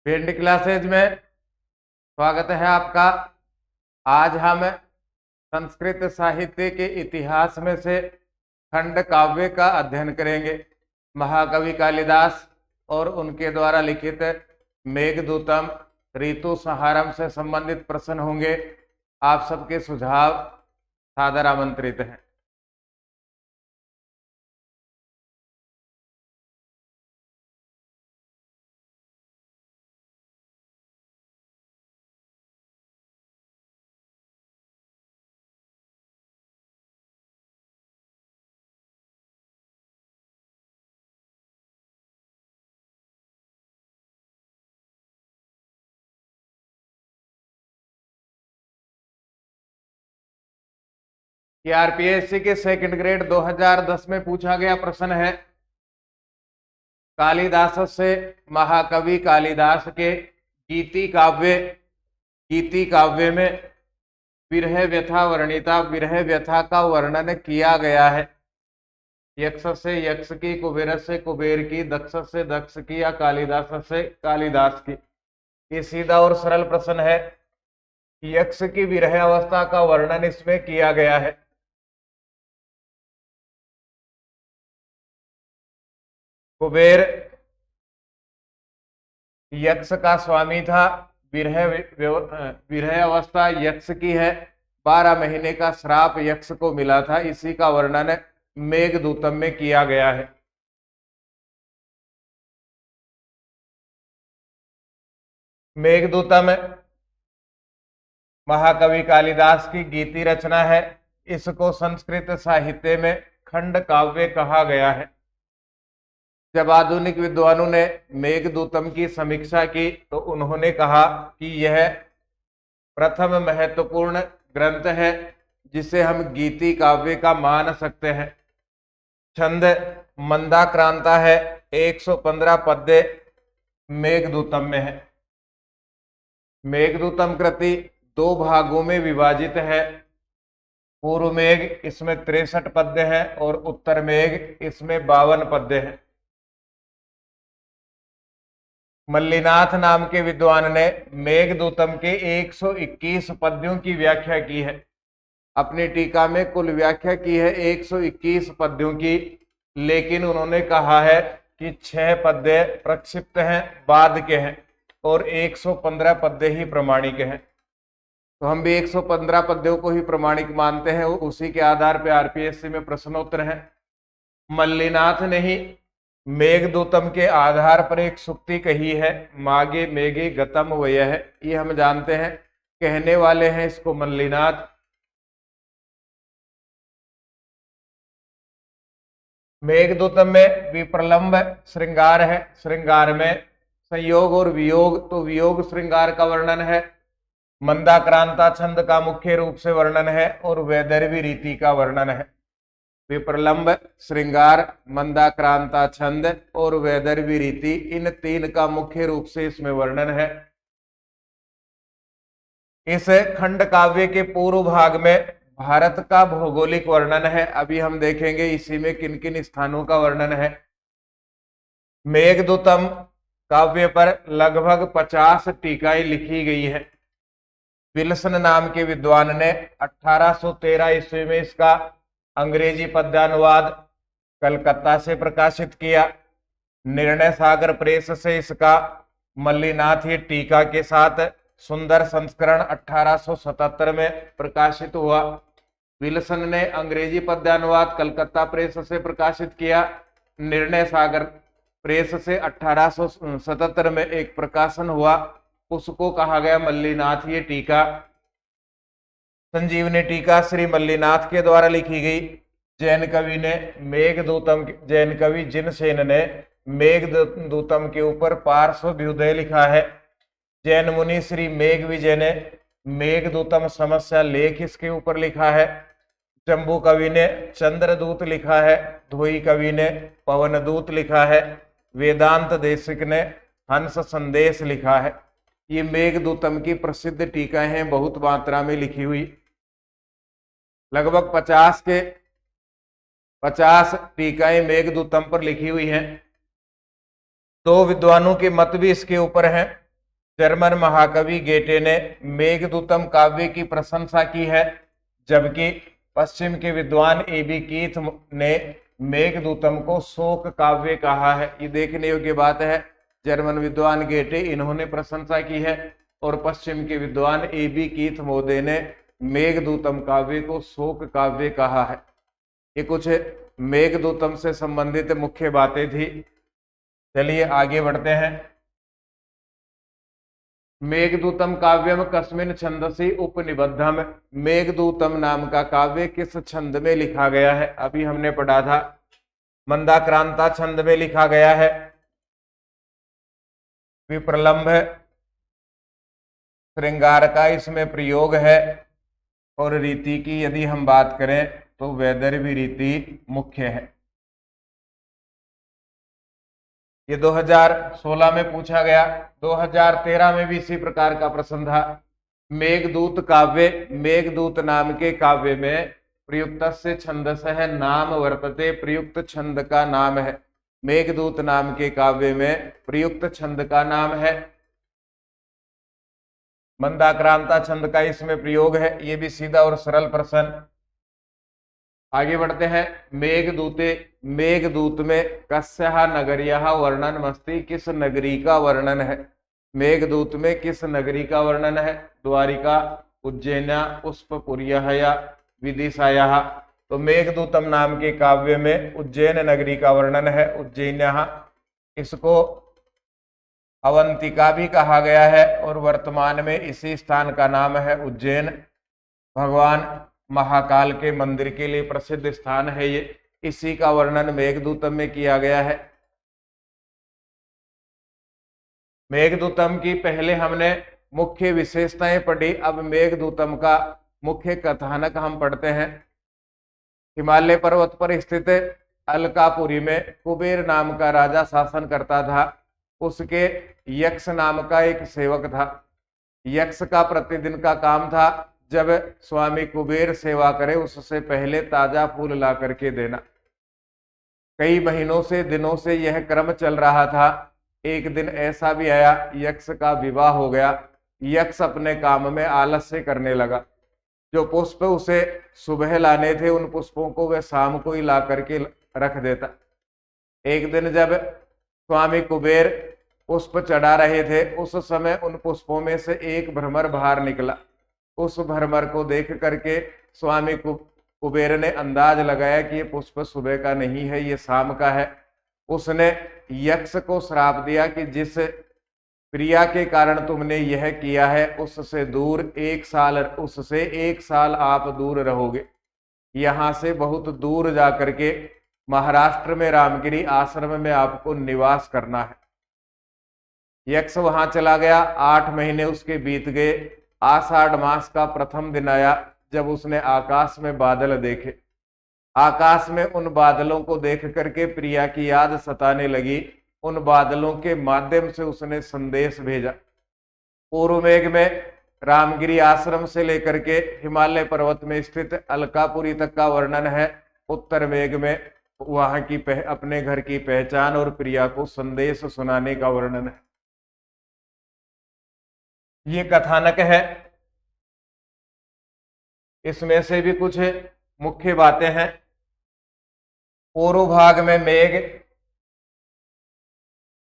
Field classes में स्वागत है आपका। आज हम संस्कृत साहित्य के इतिहास में से खंड काव्य का अध्ययन करेंगे। महाकवि कालिदास और उनके द्वारा लिखित मेघदूतम, ऋतु संहारम से संबंधित प्रश्न होंगे। आप सबके सुझाव सादर आमंत्रित हैं। आरपीएससी के सेकंड ग्रेड 2010 में पूछा गया प्रश्न है, कालिदास से महाकवि कालिदास के गीति काव्य में विरह व्यथा वर्णिता, विरह व्यथा का वर्णन किया गया है। यक्ष से यक्ष की, कुबेर से कुबेर की, दक्ष से दक्ष की या कालिदास से कालिदास की। ये सीधा और सरल प्रश्न है। यक्ष की विरह अवस्था का वर्णन इसमें किया गया है। कुबेर यक्ष का स्वामी था। विरह अवस्था यक्ष की है। 12 महीने का श्राप यक्ष को मिला था। इसी का वर्णन मेघदूतम में किया गया है। मेघदूतम महाकवि कालिदास की गीति रचना है। इसको संस्कृत साहित्य में खंड काव्य कहा गया है। जब आधुनिक विद्वानों ने मेघदूतम की समीक्षा की तो उन्होंने कहा कि यह प्रथम महत्वपूर्ण ग्रंथ है जिसे हम गीति काव्य का मान सकते हैं। छंद मंदाक्रांता है। 115 पद्य मेघदूतम में है। मेघदूतम कृति 2 भागों में विभाजित है। पूर्व मेघ इसमें 63 पद्य है और उत्तर मेघ इसमें 52 पद्य है। मल्लिनाथ नाम के विद्वान ने मेघदूतम के 121 पद्यों की व्याख्या की है। अपनी टीका में कुल व्याख्या की है 121 पद्यों की, लेकिन उन्होंने कहा है कि 6 पद्य प्रक्षिप्त हैं, बाद के हैं, और 115 पद्य ही प्रमाणिक हैं। तो हम भी 115 पद्यों को ही प्रमाणिक मानते हैं। उसी के आधार पर आरपीएससी में प्रश्नोत्तर है। मल्लिनाथ ने ही मेघदूतम के आधार पर एक सूक्ति कही है, मागे मेघे गतम वयः। ये हम जानते हैं, कहने वाले हैं इसको मल्लिनाथ। मेघदूतम में विप्रलंब श्रृंगार है। श्रृंगार में संयोग और वियोग, तो वियोग श्रृंगार का वर्णन है। मंदाक्रांता छंद का मुख्य रूप से वर्णन है और वैदर्भी रीति का वर्णन है। विप्रलंब श्रृंगार, मंदाक्रांता छंद और वैदर्भी रीति, इन 3 का मुख्य रूप से इसमें वर्णन है। इस खंड काव्य के पूर्व भाग में भारत का भौगोलिक वर्णन है। अभी हम देखेंगे इसी में किन किन स्थानों का वर्णन है। मेघदूतम काव्य पर लगभग 50 टीकाएं लिखी गई है। विल्सन नाम के विद्वान ने 1813 ईस्वी में इसका अंग्रेजी पद्यानुवाद कलकत्ता से प्रकाशित किया। निर्णय सागर प्रेस से इसका मल्लिनाथी टीका के साथ सुंदर संस्करण 1877 में प्रकाशित हुआ। विल्सन ने अंग्रेजी पद्यानुवाद कलकत्ता प्रेस से प्रकाशित किया। निर्णय सागर प्रेस से 1877 में एक प्रकाशन हुआ, उसको कहा गया मल्लिनाथी टीका। संजीवनी टीका श्री मल्लिनाथ के द्वारा लिखी गई। जैन कवि जिनसेन ने मेघदूतम के ऊपर पार्श्वभ्युदय लिखा है। जैन मुनि श्री मेघविजय ने मेघदूतम समस्या लेख इसके ऊपर लिखा है। जम्बू कवि ने चंद्रदूत लिखा है। धोई कवि ने पवनदूत लिखा है। वेदांत देशिक ने हंस संदेश लिखा है। ये मेघदूतम की प्रसिद्ध टीकाएं हैं, बहुत मात्रा में लिखी हुई। लगभग 50 टीकाएं मेघदूतम पर लिखी हुई हैं। 2 विद्वानों के मत भी इसके ऊपर हैं। जर्मन महाकवि गेटे ने मेघदूतम काव्य की प्रशंसा की है, जबकि पश्चिम के विद्वान एबी कीथ ने मेघदूतम को शोक काव्य कहा है। ये देखने योग्य बात है। जर्मन विद्वान गेटे इन्होंने प्रशंसा की है और पश्चिम के विद्वान एबी कीथ मोदे ने मेघदूतम काव्य को शोक काव्य कहा है। ये कुछ मेघदूतम से संबंधित मुख्य बातें थी। चलिए आगे बढ़ते हैं। मेघदूतम काव्यम कस्मिन छंदसी उपनिबद्धम। मेघदूतम नाम का काव्य किस छंद में लिखा गया है? अभी हमने पढ़ा था, मंदाक्रांता छंद में लिखा गया है। विप्रलंभ श्रृंगार का इसमें प्रयोग है और रीति की यदि हम बात करें तो वैदर्भी रीति मुख्य है। ये 2016 में पूछा गया। 2013 में भी इसी प्रकार का प्रश्न था। मेघदूत काव्य, मेघदूत नाम के काव्य में प्रयुक्त से छंदस है नाम वर्तते, प्रयुक्त छंद का नाम है। मेघदूत नाम के काव्य में प्रयुक्त छंद का नाम है मंदाक्रांता छंद का इसमें प्रयोग है। ये भी सीधा और सरल प्रश्न। आगे बढ़ते हैं। मेघदूते, मेघदूत में कस्या नगरिया वर्णन मस्ती, किस नगरी का वर्णन है? मेघदूत में किस नगरी का वर्णन है? द्वारिका, उज्जैना, पुष्पपुरिया या विदिशाया। तो मेघदूतम नाम के काव्य में उज्जैन नगरी का वर्णन है, उज्जैन्या। इसको अवंतिका भी कहा गया है और वर्तमान में इसी स्थान का नाम है उज्जैन। भगवान महाकाल के मंदिर के लिए प्रसिद्ध स्थान है ये। इसी का वर्णन मेघदूतम में किया गया है। मेघदूतम की पहले हमने मुख्य विशेषताएं पढ़ी, अब मेघदूतम का मुख्य कथानक हम पढ़ते हैं। हिमालय पर्वत पर स्थित अलकापुरी में कुबेर नाम का राजा शासन करता था। उसके यक्ष नाम का एक सेवक था। यक्ष का प्रतिदिन का काम था जब स्वामी कुबेर सेवा करे उससे पहले ताजा फूल ला करके देना। कई महीनों से, दिनों से यह क्रम चल रहा था। एक दिन ऐसा भी आया, यक्ष का विवाह हो गया। यक्ष अपने काम में आलस्य करने लगा। जो पुष्प उसे सुबह लाने थे उन पुष्पों को वह शाम को ही ला करके रख देता। एक दिन जब स्वामी कुबेर पुष्प चढ़ा रहे थे उस समय उन पुष्पों में से एक भ्रमर बाहर निकला। उस भ्रमर को देख करके स्वामी कुबेर ने अंदाज लगाया कि ये पुष्प सुबह का नहीं है, ये शाम का है। उसने यक्ष को श्राप दिया कि जिस प्रिया के कारण तुमने यह किया है उससे एक साल आप दूर रहोगे। यहाँ से बहुत दूर जा करके महाराष्ट्र में रामगिरी आश्रम में आपको निवास करना है। यक्ष वहां चला गया। 8 महीने उसके बीत गए। आषाढ़ मास का प्रथम दिन आया जब उसने आकाश में बादल देखे। आकाश में उन बादलों को देख करके प्रिया की याद सताने लगी। उन बादलों के माध्यम से उसने संदेश भेजा। पूर्व मेघ में रामगिरी आश्रम से लेकर के हिमालय पर्वत में स्थित अलकापुरी तक का वर्णन है। उत्तर मेघ में वहां की अपने घर की पहचान और प्रिया को संदेश सुनाने का वर्णन है। ये कथानक है। इसमें से भी कुछ मुख्य बातें हैं। पूर्व भाग में मेघ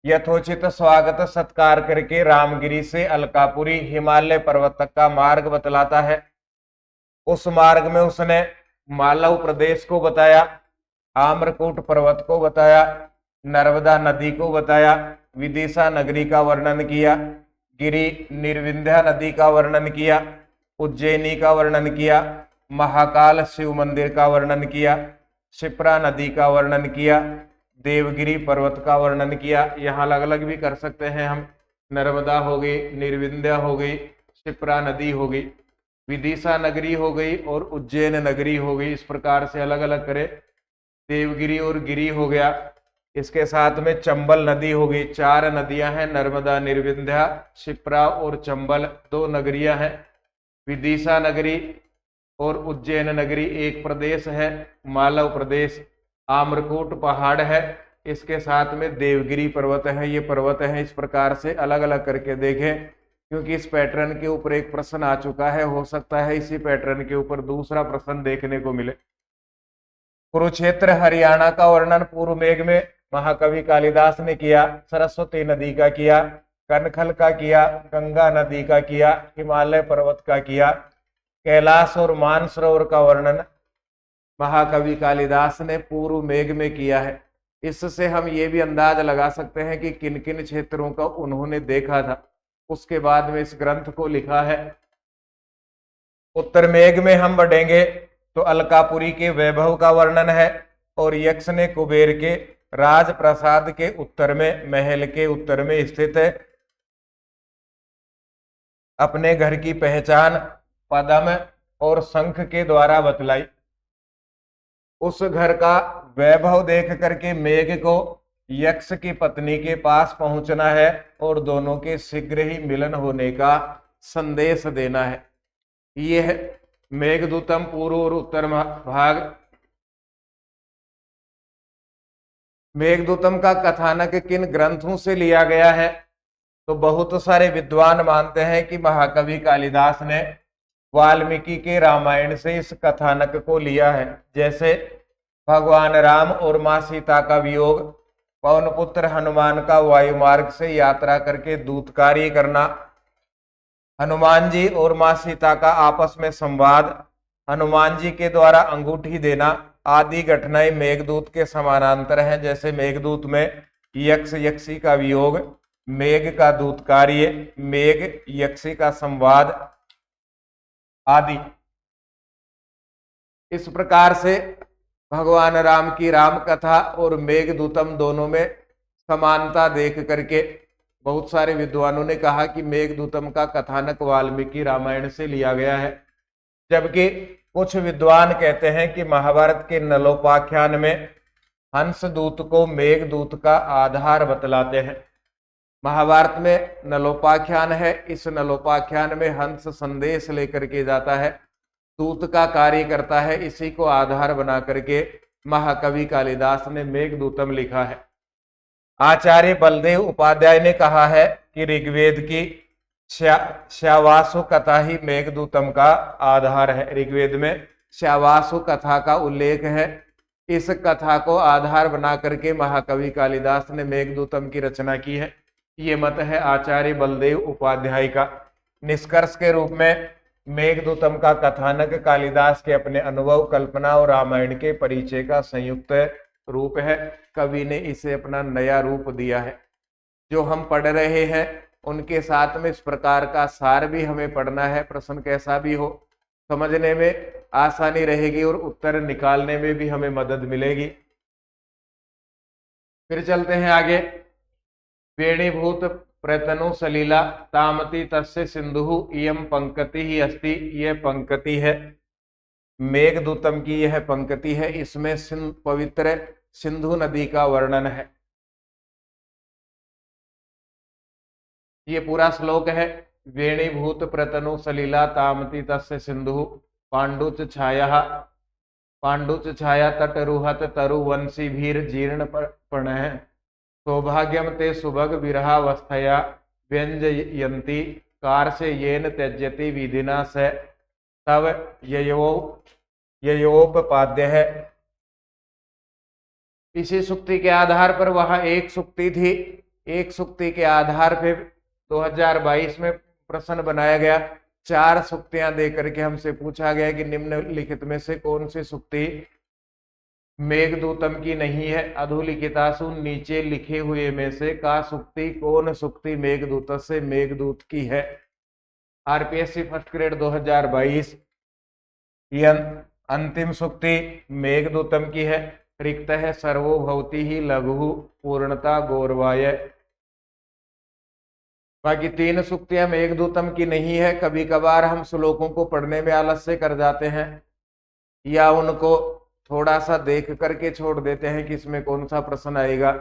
यथोचित स्वागत सत्कार करके रामगिरी से अलकापुरी हिमालय पर्वत तक का मार्ग बतलाता है। उस मार्ग में उसने मालव प्रदेश को बताया, आम्रकूट पर्वत को बताया, नर्मदा नदी को बताया, विदिशा नगरी का वर्णन किया, गिरी निर्विंध्या नदी का वर्णन किया, उज्जैनी का वर्णन किया, महाकाल शिव मंदिर का वर्णन किया, शिप्रा नदी का वर्णन किया, देवगिरी पर्वत का वर्णन किया। यहाँ अलग अलग भी कर सकते हैं हम। नर्मदा हो गई, निर्विंध्या हो गई, शिप्रा नदी हो गई, विदिशा नगरी हो गई और उज्जैन नगरी हो गई। इस प्रकार से अलग अलग करे। देवगिरी और गिरी हो गया। इसके साथ में चंबल नदी हो गई। 4 नदियां हैं, नर्मदा, निर्विंध्या, शिप्रा और चंबल 2 नगरियां हैं। विदिशा नगरी और उज्जैन नगरी एक प्रदेश है, मालव प्रदेश। आम्रकूट पहाड़ है इसके साथ में देवगिरी पर्वत है, ये पर्वत है। इस प्रकार से अलग अलग करके देखें, क्योंकि इस पैटर्न के ऊपर एक प्रश्न आ चुका है, हो सकता है इसी पैटर्न के ऊपर दूसरा प्रश्न देखने को मिले। कुरुक्षेत्र हरियाणा का वर्णन पूर्व मेघ में महाकवि कालिदास ने किया, सरस्वती नदी का किया, कनखल का किया, गंगा नदी का किया, हिमालय पर्वत का किया। कैलाश और मानसरोवर का वर्णन महाकवि कालिदास ने पूर्व मेघ में किया है। इससे हम ये भी अंदाज लगा सकते हैं कि किन किन क्षेत्रों का उन्होंने देखा था, उसके बाद में इस ग्रंथ को लिखा है। उत्तर मेघ में हम बढ़ेंगे तो अलकापुरी के वैभव का वर्णन है, और यक्ष ने कुबेर के राजप्रसाद के उत्तर में, महल के उत्तर में स्थित है, अपने घर की पहचान पद्म और शंख के द्वारा बतलाई। उस घर का वैभव देख करके मेघ को यक्ष की पत्नी के पास पहुंचना है और दोनों के शीघ्र ही मिलन होने का संदेश देना है। यह मेघदूतम पूर्व और उत्तर भाग। मेघदूतम का कथानक किन ग्रंथों से लिया गया है? तो बहुत सारे विद्वान मानते हैं कि महाकवि कालिदास ने वाल्मीकि के रामायण से इस कथानक को लिया है। जैसे भगवान राम और मां सीता का वियोग, पवन पुत्र हनुमान का वायु मार्ग से यात्रा करके दूत कार्य करना, हनुमान जी और मां सीता का आपस में संवाद, हनुमान जी के द्वारा अंगूठी देना आदि घटनाएं मेघदूत के समानांतर हैं। जैसे मेघदूत में यक्ष यक्षी का वियोग, मेघ का दूत कार्य, मेघ यक्षी का संवाद आदि। इस प्रकार से भगवान राम की राम कथा और मेघदूतम दोनों में समानता देख करके बहुत सारे विद्वानों ने कहा कि मेघदूतम का कथानक वाल्मीकि रामायण से लिया गया है। जबकि कुछ विद्वान कहते हैं कि महाभारत के नलोपाख्यान में हंसदूत को मेघदूत का आधार बतलाते हैं। महाभारत में नलोपाख्यान है, इस नलोपाख्यान में हंस संदेश लेकर के जाता है, दूत का कार्य करता है। इसी को आधार बना करके महाकवि कालिदास ने मेघदूतम लिखा है। आचार्य बलदेव उपाध्याय ने कहा है कि ऋग्वेद की श्यावासु कथा ही मेघदूतम का आधार है। ऋग्वेद में श्यावासु कथा का उल्लेख है। इस कथा को आधार बना करके महाकवि कालिदास ने मेघदूतम की रचना की है। ये मत है आचार्य बलदेव उपाध्याय का। निष्कर्ष के रूप में मेघदूतम का कथानक कालिदास के अपने अनुभव, कल्पना और रामायण के परिचय का संयुक्त रूप है। कवि ने इसे अपना नया रूप दिया है। जो हम पढ़ रहे हैं उनके साथ में इस प्रकार का सार भी हमें पढ़ना है। प्रश्न कैसा भी हो, समझने में आसानी रहेगी और उत्तर निकालने में भी हमें मदद मिलेगी। फिर चलते हैं आगे। वेणीभूत प्रतनु सलीला तामती तस्य सिंधु इयम पंक्ति ही अस्ति। यह पंक्ति है मेघदूतम की, यह पंक्ति है। इसमें पवित्र सिंधु नदी का वर्णन है। ये पूरा श्लोक है। वेणीभूत प्रतनु सलीला तामती तस्य सिंधु पांडुच छाया तटरुहत तरुवंशी भीर जीर्ण प्रणय सौभाग्यम ते सुभग विरहावस्थया व्यंजयंती कार से येन त्यज्यति विधिना से तव ययोपपाद्य है। इसी सुक्ति के आधार पर वह एक सुक्ति थी। एक सुक्ति के आधार पे 2022 में प्रश्न बनाया गया। 4 सुक्तियां दे करके हमसे पूछा गया कि निम्नलिखित में से कौन सी सुक्ति मेघदूतम की नहीं है। अधोलिखितासु नीचे लिखे हुए में से का सुक्ति कौन सुक्ति मेघदूत से मेघदूत की है। आरपीएससी फर्स्ट ग्रेड 2022 यह अंतिम सुक्ति मेघदूतम की है। रिक्त है सर्वोभवति ही लघु पूर्णता गौरवाय। बाकी 3 सुक्तियां मेघदूतम की नहीं है। कभी कभार हम श्लोकों को पढ़ने में आलस्य कर जाते हैं या उनको थोड़ा सा देख करके छोड़ देते हैं कि इसमें कौन सा प्रश्न आएगा।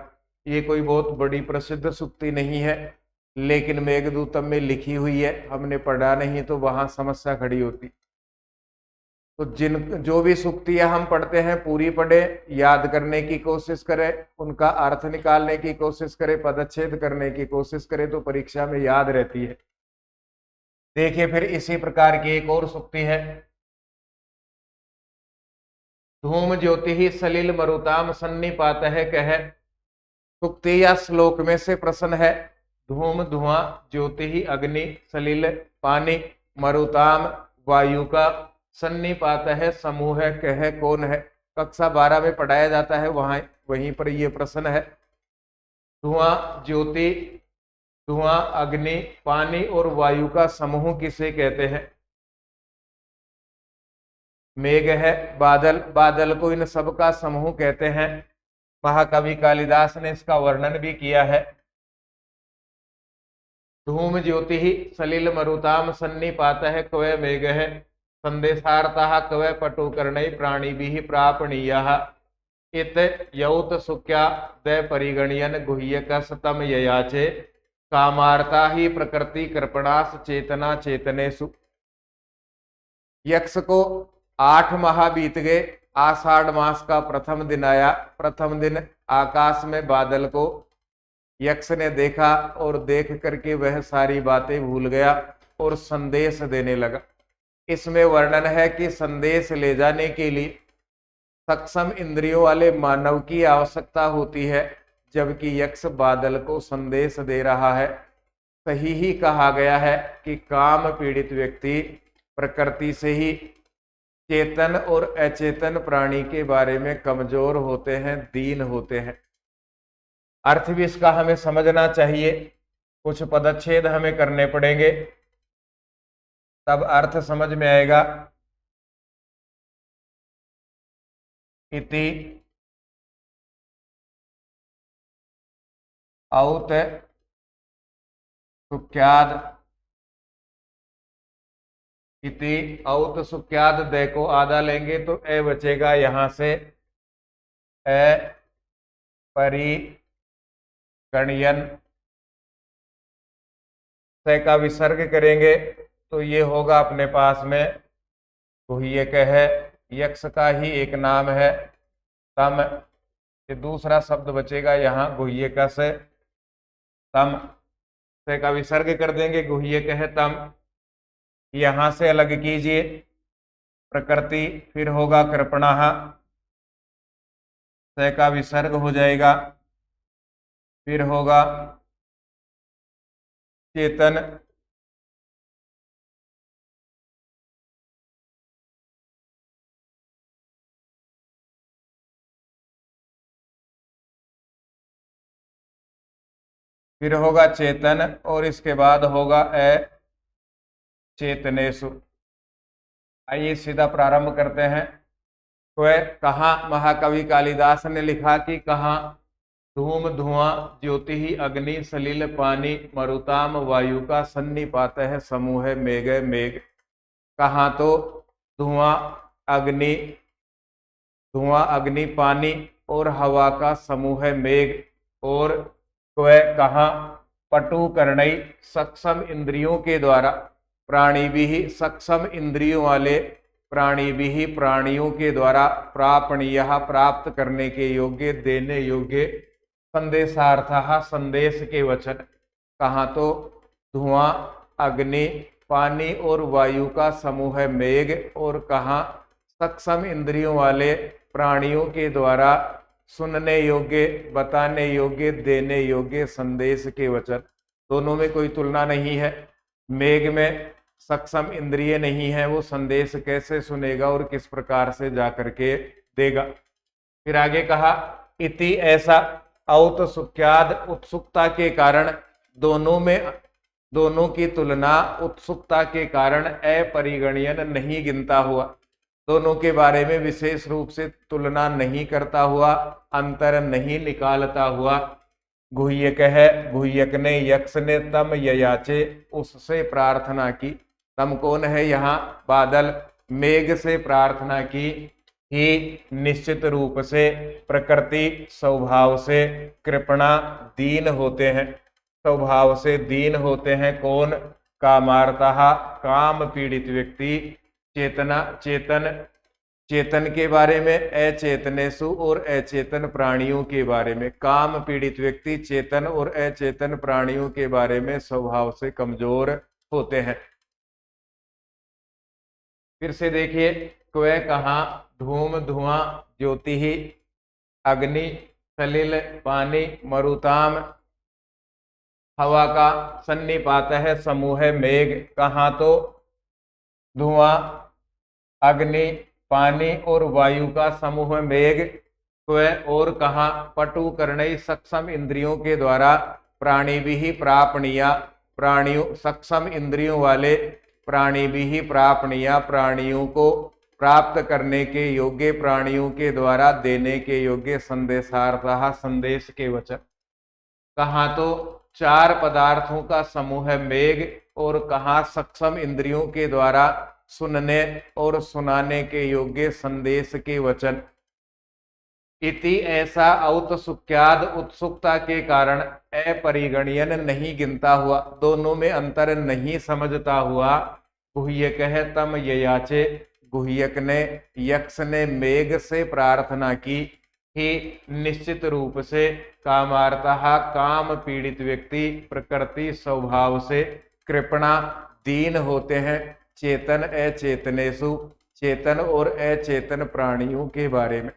ये कोई बहुत बड़ी प्रसिद्ध सुक्ति नहीं है, लेकिन मेघदूतम में लिखी हुई है। हमने पढ़ा नहीं तो वहां समस्या खड़ी होती। तो जो भी सूक्तियां हम पढ़ते हैं पूरी पढ़े, याद करने की कोशिश करें, उनका अर्थ निकालने की कोशिश करें, पदच्छेद करने की कोशिश करें, तो परीक्षा में याद रहती है। देखिए फिर इसी प्रकार की एक और सूक्ति है। धूम ज्योति ही सलिल मरुताम सन्निपात है कह। सूक्ति या श्लोक में से प्रश्न है। धूम धुआं, ज्योति ही अग्नि, सलिल पानी, मरुताम वायु का, सन्निपात है समूह है, कह कौन है। कक्षा 12 में पढ़ाया जाता है, वहीं पर ये प्रश्न है। धुआं ज्योति, धुआं अग्नि, पानी और वायु का समूह किसे कहते हैं। मेघ है, बादल, बादल को इन सब का समूह कहते हैं। महाकवि कालिदास ने इसका वर्णन भी किया है। धूम ज्योति ही सलिल मरुताम सन्निपात है क्व मेघ है। संदेशार्था क्व पटु कर्णै प्राणी भी प्रापणीय। इत यौत सुख्या द परिगणयन गुह्यक सतम ययाचे। कामार्ता ही प्रकृति कृपणास चेतना चेतनेसु। यक्ष को 8 माह बीत गए। आषाढ़ मास का प्रथम दिन आया। प्रथम दिन आकाश में बादल को यक्ष ने देखा और देख करके वह सारी बातें भूल गया और संदेश देने लगा। इसमें वर्णन है कि संदेश ले जाने के लिए सक्षम इंद्रियों वाले मानव की आवश्यकता होती है, जबकि यक्ष बादल को संदेश दे रहा है। सही ही कहा गया है कि काम पीड़ित व्यक्ति प्रकृति से ही चेतन और अचेतन प्राणी के बारे में कमजोर होते हैं, दीन होते हैं। अर्थ भी इसका हमें समझना चाहिए। कुछ पदच्छेद हमें करने पड़ेंगे, तब अर्थ समझ में आएगा। इति औत सुख्याद, इति औत सुख्याद दे को आधा लेंगे तो ए बचेगा। यहां से ए परिगणयन से का विसर्ग करेंगे तो ये होगा अपने पास में गुह्यक है, यक्ष का ही एक नाम है। तम, ये दूसरा शब्द बचेगा यहाँ गुह्यक से। तम से का विसर्ग कर देंगे, गुह्यक है तम। यहां से अलग कीजिए प्रकृति, फिर होगा कृपणः, से का विसर्ग हो जाएगा, फिर होगा चेतन, फिर होगा चेतन और इसके बाद होगा ए चेतनेसु। आइए सीधा प्रारंभ करते हैं। तो कहा महाकवि कालिदास ने लिखा कि कहा धूम धुआं ज्योति ही अग्नि सलिल पानी मरुताम वायु का सन्निपात है समूह है मेघ मेघ। कहा तो धुआं अग्नि पानी और हवा का समूह है मेघ। और कहा पटु कर्णई सक्षम इंद्रियों के द्वारा, प्राणी भी ही सक्षम इंद्रियों वाले प्राणी भी ही प्राणियों के द्वारा प्रापणीय प्राप्त करने के योग्य, देने योग्य, संदेशार्थः संदेश के वचन। कहा तो धुआं अग्नि पानी और वायु का समूह है मेघ। और कहा सक्षम इंद्रियों वाले प्राणियों के द्वारा सुनने योग्य, बताने योग्य, देने योग्य संदेश के वचन। दोनों में कोई तुलना नहीं है। मेघ में सक्षम इंद्रिय नहीं है, वो संदेश कैसे सुनेगा और किस प्रकार से जाकर के देगा। फिर आगे कहा इति ऐसा, औत सुख्याद उत्सुकता के कारण, दोनों की तुलना उत्सुकता के कारण अपरिगणयन नहीं गिनता हुआ, दोनों के बारे में विशेष रूप से तुलना नहीं करता हुआ, अंतर नहीं निकालता हुआ। गुह्यक है, गुह्यक ने यक्ष ने तम ययाचे उससे प्रार्थना की। तम कौन है यहाँ? बादल। मेघ से प्रार्थना की ही निश्चित रूप से प्रकृति स्वभाव से कृपणा दीन होते हैं, स्वभाव से दीन होते हैं। कौन? कामार्ता, काम पीड़ित व्यक्ति। चेतना, चेतन, चेतन के बारे में, अचेतनेषु और अचेतन प्राणियों के बारे में। काम पीड़ित व्यक्ति चेतन और अचेतन प्राणियों के बारे में स्वभाव से कमजोर होते हैं। फिर से देखिए, क्व कहाँ, धूम, धुआं, ज्योति, अग्नि, सलिल, पानी, मरुताम, हवा का सन्निपात है, समूह है, मेघ। कहाँ तो धुआं, अग्नि, पानी और वायु का समूह मेघ। क्व और कहाँ, पटु कर्णई, सक्षम इंद्रियों के द्वारा, प्राणी भी ही प्रापणीया, प्राणियों, सक्षम इंद्रियों वाले प्राणी भी ही प्रापणीया, प्राणियों को प्राप्त करने के योग्य, प्राणियों के द्वारा देने के योग्य, संदेशार्थः, संदेश के वचन। कहाँ तो चार पदार्थों का समूह मेघ, और कहाँ सक्षम इंद्रियों के द्वारा सुनने और सुनाने के योग्य संदेश के वचन। इति ऐसा औत्सुक्याद, उत्सुकता के कारण, अपरिगणयन नहीं गिनता हुआ, दोनों में अंतर नहीं समझता हुआ, गुह्यक है तम ययाचे, गुह्यक ने, यक्ष ने मेघ से प्रार्थना की ही निश्चित रूप से कामार्थः, काम पीड़ित व्यक्ति प्रकृति स्वभाव से कृपणा, दीन होते हैं, चेतन अचेतनेषु, चेतन और अचेतन प्राणियों के बारे में।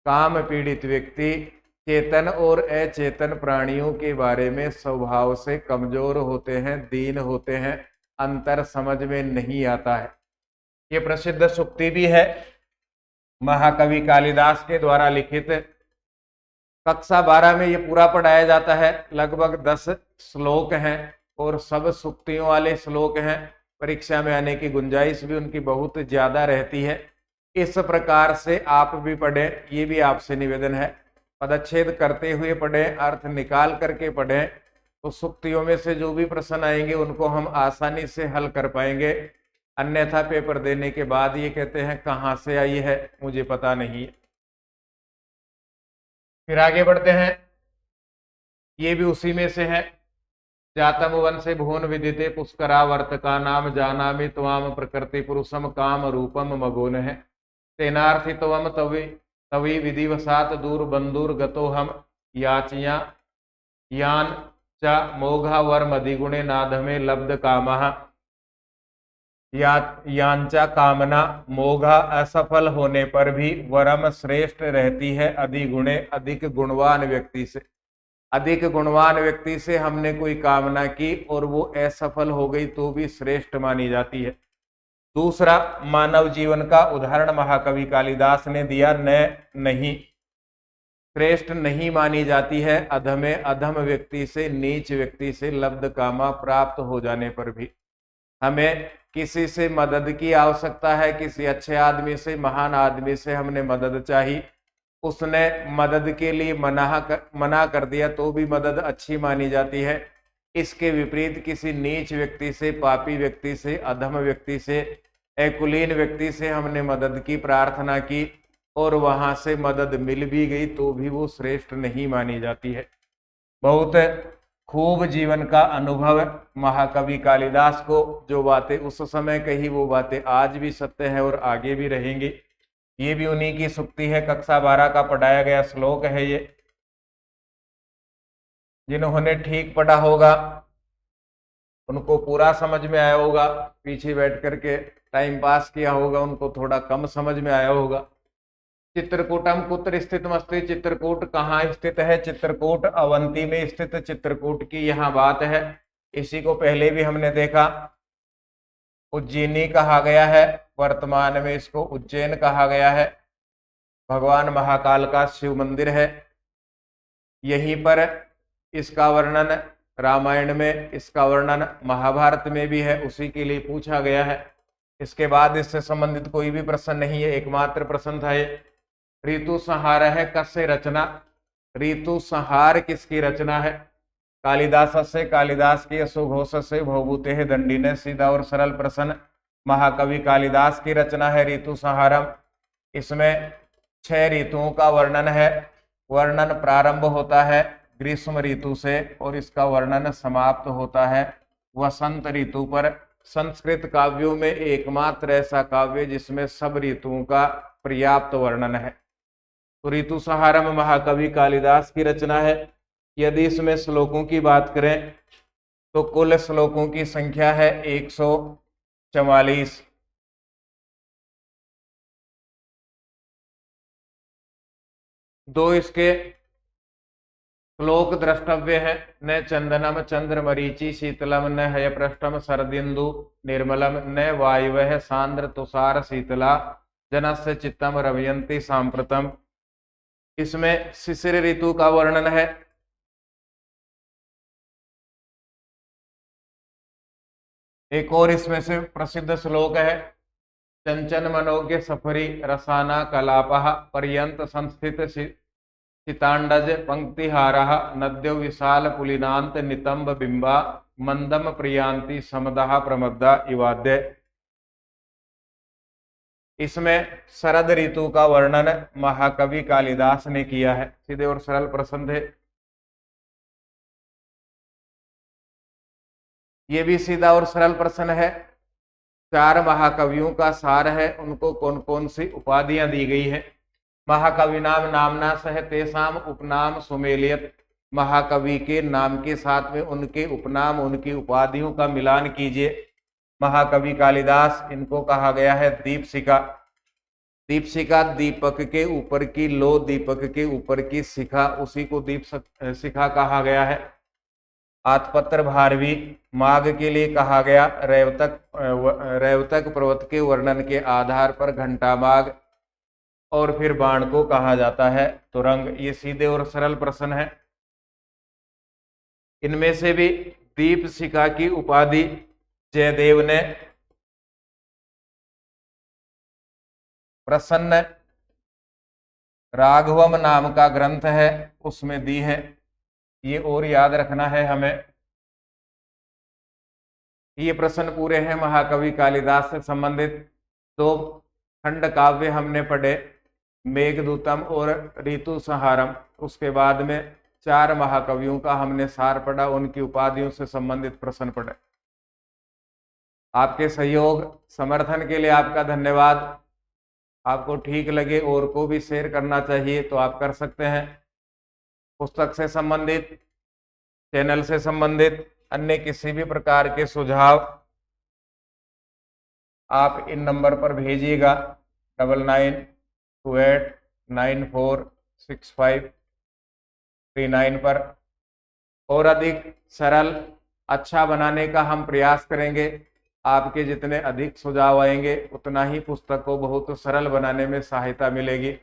काम पीड़ित व्यक्ति चेतन और अचेतन प्राणियों के बारे में स्वभाव से कमजोर होते हैं, दीन होते हैं, अंतर समझ में नहीं आता है। ये प्रसिद्ध सूक्ति भी है, महाकवि कालिदास के द्वारा लिखित। कक्षा 12 में ये पूरा पढ़ाया जाता है। लगभग 10 श्लोक हैं और सब सूक्तियों वाले श्लोक हैं। परीक्षा में आने की गुंजाइश भी उनकी बहुत ज्यादा रहती है। इस प्रकार से आप भी पढ़ें, ये भी आपसे निवेदन है। पदच्छेद करते हुए पढ़ें, अर्थ निकाल करके पढ़ें, तो सूक्तियों में से जो भी प्रश्न आएंगे उनको हम आसानी से हल कर पाएंगे। अन्यथा पेपर देने के बाद ये कहते हैं कहाँ से आई है, मुझे पता नहीं है। फिर आगे बढ़ते हैं, ये भी उसी में से है। जातम वन से भुवन विदिते पुष्करावर्त का नाम जानामि त्वाम प्रकृति पुरुषम काम रूपम मगोन है। तेनार्थित्वम तवी विधिवसात दूर बंदूर गतो हम याचिया यान च मोघा वर मदिगुणे नाधमे लब्ध कामः। यांचा कामना मोघा असफल होने पर भी वरम श्रेष्ठ रहती है अधिगुणे, अधिक गुणवान व्यक्ति से। अधिक गुणवान व्यक्ति से हमने कोई कामना की और वो असफल हो गई तो भी श्रेष्ठ मानी जाती है। दूसरा, मानव जीवन का उदाहरण महाकवि कालिदास ने दिया, नहीं श्रेष्ठ नहीं मानी जाती है अधमे, अधम व्यक्ति से, नीच व्यक्ति से लब्ध कामा प्राप्त हो जाने पर भी। हमें किसी से मदद की आवश्यकता है, किसी अच्छे आदमी से, महान आदमी से हमने मदद चाहिए, उसने मदद के लिए मना कर दिया तो भी मदद अच्छी मानी जाती है। इसके विपरीत किसी नीच व्यक्ति से, पापी व्यक्ति से, अधम व्यक्ति से, अकुलीन व्यक्ति से हमने मदद की, प्रार्थना की और वहां से मदद मिल भी गई तो भी वो श्रेष्ठ नहीं मानी जाती है। बहुत खूब जीवन का अनुभव महाकवि कालिदास को, जो बातें उस समय कही वो बातें आज भी सत्य है और आगे भी रहेंगी। ये भी उन्हीं की सूक्ति है, कक्षा 12 का पढ़ाया गया श्लोक है ये। जिन्होंने ठीक पढ़ा होगा उनको पूरा समझ में आया होगा, पीछे बैठ करके टाइम पास किया होगा उनको थोड़ा कम समझ में आया होगा। चित्रकूटम कुत्र स्थितमस्ति, चित्रकूट कहाँ स्थित है? चित्रकूट अवंती में स्थित चित्रकूट की यहाँ बात है। इसी को पहले भी हमने देखा, उज्जैनी कहा गया है, वर्तमान में इसको उज्जैन कहा गया है। भगवान महाकाल का शिव मंदिर है। यहीं पर इसका वर्णन रामायण में, इसका वर्णन महाभारत में भी है, उसी के लिए पूछा गया है। इसके बाद इससे संबंधित कोई भी प्रश्न नहीं है, एकमात्र प्रश्न था ये। ऋतु संहार है कस्य रचना? ऋतु संहार किसकी रचना है? कालिदास से, कालिदास की सुघोष से भवभूते है दंडी ने। सीधा और सरल प्रश्न, महाकवि कालिदास की रचना है ऋतु संहारम। इसमें 6 ऋतुओं का वर्णन है। वर्णन प्रारंभ होता है ग्रीष्म ऋतु से और इसका वर्णन समाप्त होता है वसंत ऋतु पर। संस्कृत काव्यों में एकमात्र ऐसा काव्य जिसमें सब ऋतुओं का पर्याप्त वर्णन है। तो ऋतु संहारम महाकवि कालिदास की रचना है। यदि इसमें श्लोकों की बात करें तो कुल श्लोकों की संख्या है 144। दो इसके श्लोक द्रष्टव्य है। न चंदनम चंद्र मरीचि शीतलम न हयपृष्ठम शरदिंदु निर्मलम न वायुवः सांद्र तुषार शीतला जनस्य चित्तम रवयन्ति सांप्रतम। इसमें शिशिर ऋतु का वर्णन है। एक और इसमें से प्रसिद्ध श्लोक है। चंचन मनोज्ञ सफरी रसाना कलापः पर्यंत संस्थित चितांडज पंक्तिहारः नद्यो विशाल पुलिनांत नितंब बिंबा मंदम प्रियांति समदः प्रमद्दा इवाद्य। इसमें शरद ऋतु का वर्णन महाकवि कालिदास ने किया है। सीधे और सरल प्रश्न है। ये भी सीधा और सरल प्रश्न है। 4 महाकवियों का सार है, उनको कौन कौन सी उपाधियां दी गई है। महाकवि नाम नामना सह तेसाम उपनाम सुमेलियत। महाकवि के नाम के साथ में उनके उपनाम उनकी उपाधियों का मिलान कीजिए। महाकवि कालिदास, इनको कहा गया है दीपशिखा। दीपशिखा दीपक के ऊपर की लो, दीपक के ऊपर की शिखा, उसी को दीप शिखा कहा गया है। आतपत्र भारवी माघ के लिए कहा गया। रेवतक पर्वत के वर्णन के आधार पर घंटा माघ और फिर बाण को कहा जाता है तुरंग। ये सीधे और सरल प्रश्न है। इनमें से भी दीपशिखा की उपाधि जयदेव ने प्रसन्न राघवम नाम का ग्रंथ है उसमें दी है। ये और याद रखना है हमें। ये प्रश्न पूरे हैं महाकवि कालिदास से संबंधित। 2 खंड काव्य हमने पढ़े, मेघदूतम और ऋतु संहारम। उसके बाद में 4 महाकवियों का हमने सार पढ़ा, उनकी उपाधियों से संबंधित प्रश्न पढ़े। आपके सहयोग समर्थन के लिए आपका धन्यवाद। आपको ठीक लगे और को भी शेयर करना चाहिए तो आप कर सकते हैं। पुस्तक से संबंधित, चैनल से संबंधित अन्य किसी भी प्रकार के सुझाव आप इन नंबर पर भेजिएगा 9928946539 पर। और अधिक सरल अच्छा बनाने का हम प्रयास करेंगे। आपके जितने अधिक सुझाव आएंगे उतना ही पुस्तक को बहुत सरल बनाने में सहायता मिलेगी।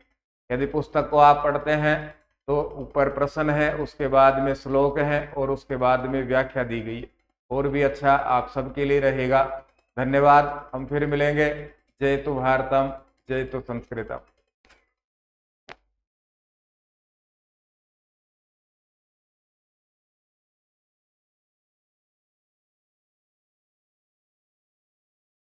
यदि पुस्तक को आप पढ़ते हैं तो ऊपर प्रश्न है, उसके बाद में श्लोक है और उसके बाद में व्याख्या दी गई है। और भी अच्छा आप सबके लिए रहेगा। धन्यवाद। हम फिर मिलेंगे। जय तु भारतम, जय तु संस्कृतम।